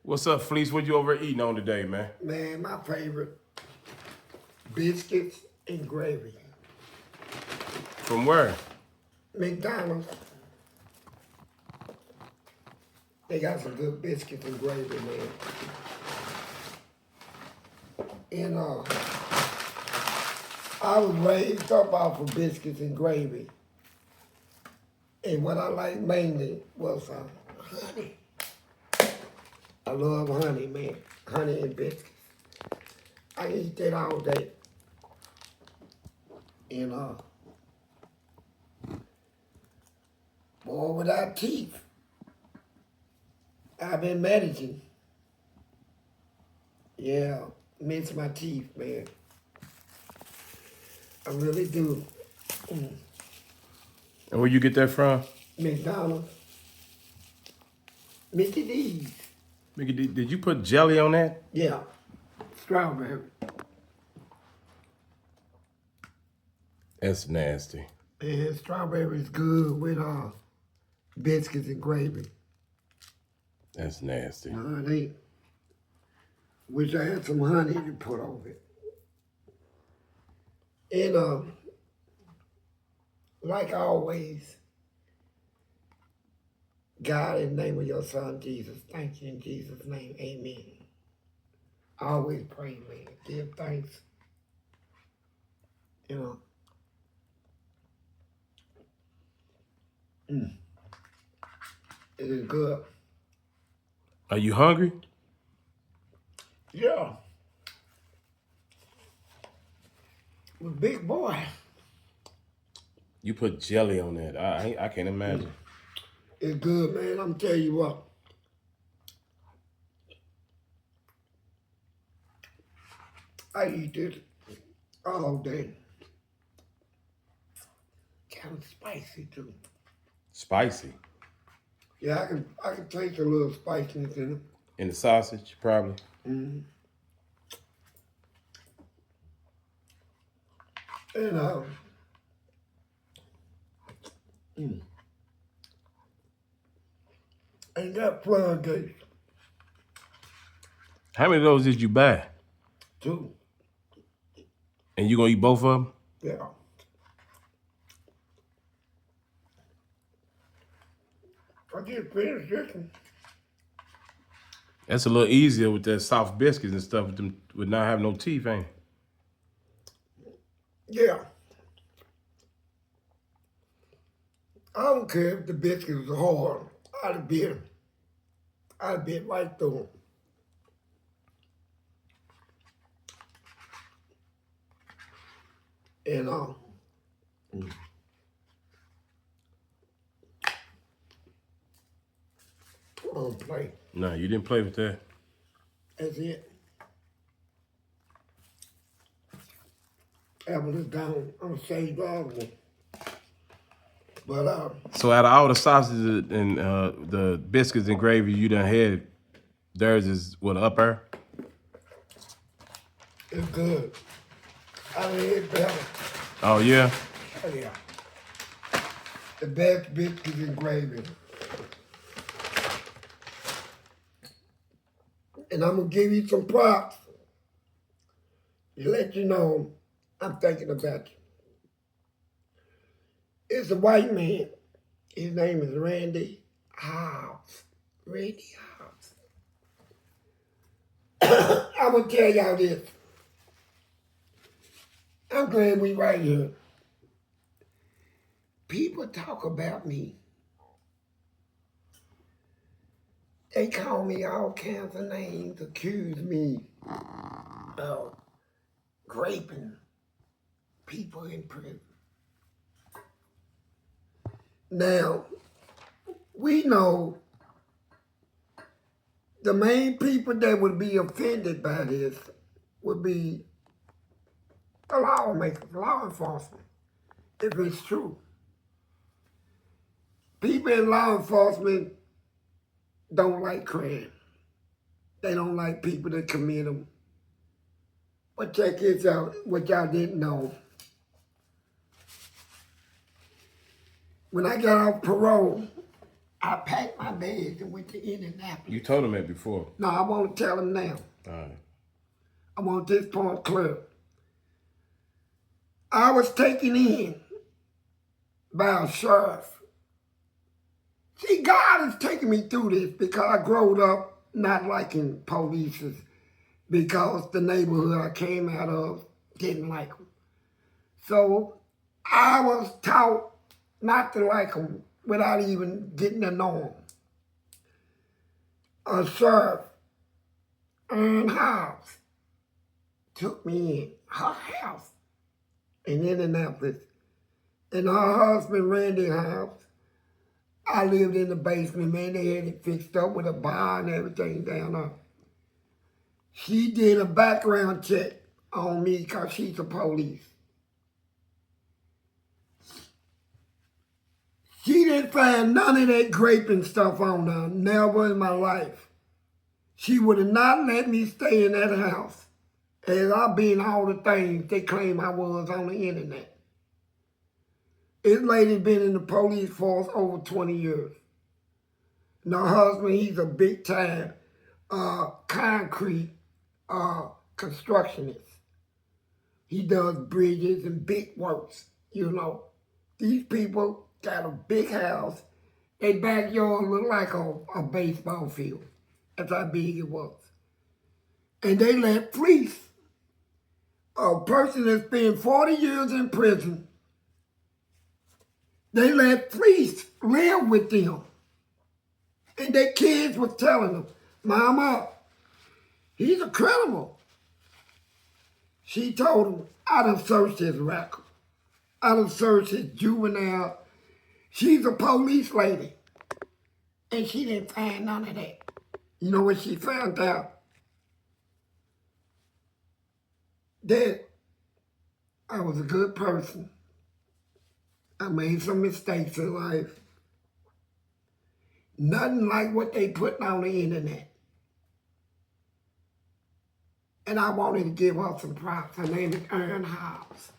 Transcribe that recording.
What's up, Fleece? What you over eating on today, man? Man, my favorite, biscuits and gravy. From where? McDonald's, they got some good biscuits and gravy, man. And I was raised up off of biscuits and gravy. And what I like mainly was honey. I love honey, man. Honey and biscuits. I eat that all day. And boy, without teeth, I've been managing. Yeah, miss my teeth, man. I really do. And where you get that from? McDonald's. Mickey D's. Mickey, did you put jelly on that? Yeah, strawberry. That's nasty. And strawberry is good with biscuits and gravy. That's nasty. They wish I had some honey to put over it. And like always, God, in the name of your son Jesus, thank you in Jesus' name, amen. I always pray, man. Give thanks. You know. It is good. Are you hungry? Yeah. I'm a big boy. You put jelly on that. I can't imagine. It's good, man. I'm telling you what. I eat this all day. Kind of spicy too. Spicy. Yeah, I can taste a little spiciness in it. In the sausage, probably. Mm-hmm. And ain't got floodgates How many of those did you buy? too. And you gonna eat both of them? Yeah. I just finished this one. That's a little easier with that soft biscuits and stuff with not having no teeth, ain't it? Yeah. I don't care if the biscuits are hard. I'd have bit them. I'd have bit right through them. And I don't play. No, you didn't play with that. That's it. Apple is gone. I'm gonna save the other one. But So out of all the sausages and the biscuits and gravy you done had, theirs is what, upper? it's good. I done ate better. Oh yeah. Oh yeah. The best biscuits and gravy. And I'm gonna give you some props to let you know I'm thinking about you. It's a white man. His name is Randy Hobbs. Randy Hobbs. I'm gonna tell y'all this. I'm glad we right here. People talk about me. They call me all kinds of names, accuse me of raping people in prison. Now, we know the main people that would be offended by this would be the lawmakers, law enforcement, if it's true. People in law enforcement don't like crime. They don't like people that commit them. But check this out, what y'all didn't know. When I got off parole, I packed my bags and went to Indianapolis. You told him that before. No, I want to tell him now. All right. I want this point clear. I was taken in by a sheriff. See, God is taking me through this because I growed up not liking police because the neighborhood I came out of didn't like them. So I was taught not to like them without even getting to know them. A sheriff, Earn House, took me in her house in Indianapolis. In her husband Randy's house, I lived in the basement, man. They had it fixed up with a bar and everything down there. She did a background check on me because she's the police. She didn't find none of that graping stuff on her, never in my life. She would have not let me stay in that house as I been all the things they claim I was on the internet. This lady been in the police force over 20 years. And her husband, he's a big time concrete constructionist. He does bridges and big works, you know. These people got a big house. Their backyard looked like a baseball field. That's how big it was. And they let Fleece, a person that's been 40 years in prison, they let Fleece live with them. And their kids was telling them, Mama, he's a criminal. She told him, I done searched his record. I done searched his juvenile. She's a police lady. And she didn't find none of that. You know what she found out? That I was a good person. I made some mistakes in life. Nothing like what they put on the internet. And I wanted to give her some props. Her name is Earn House.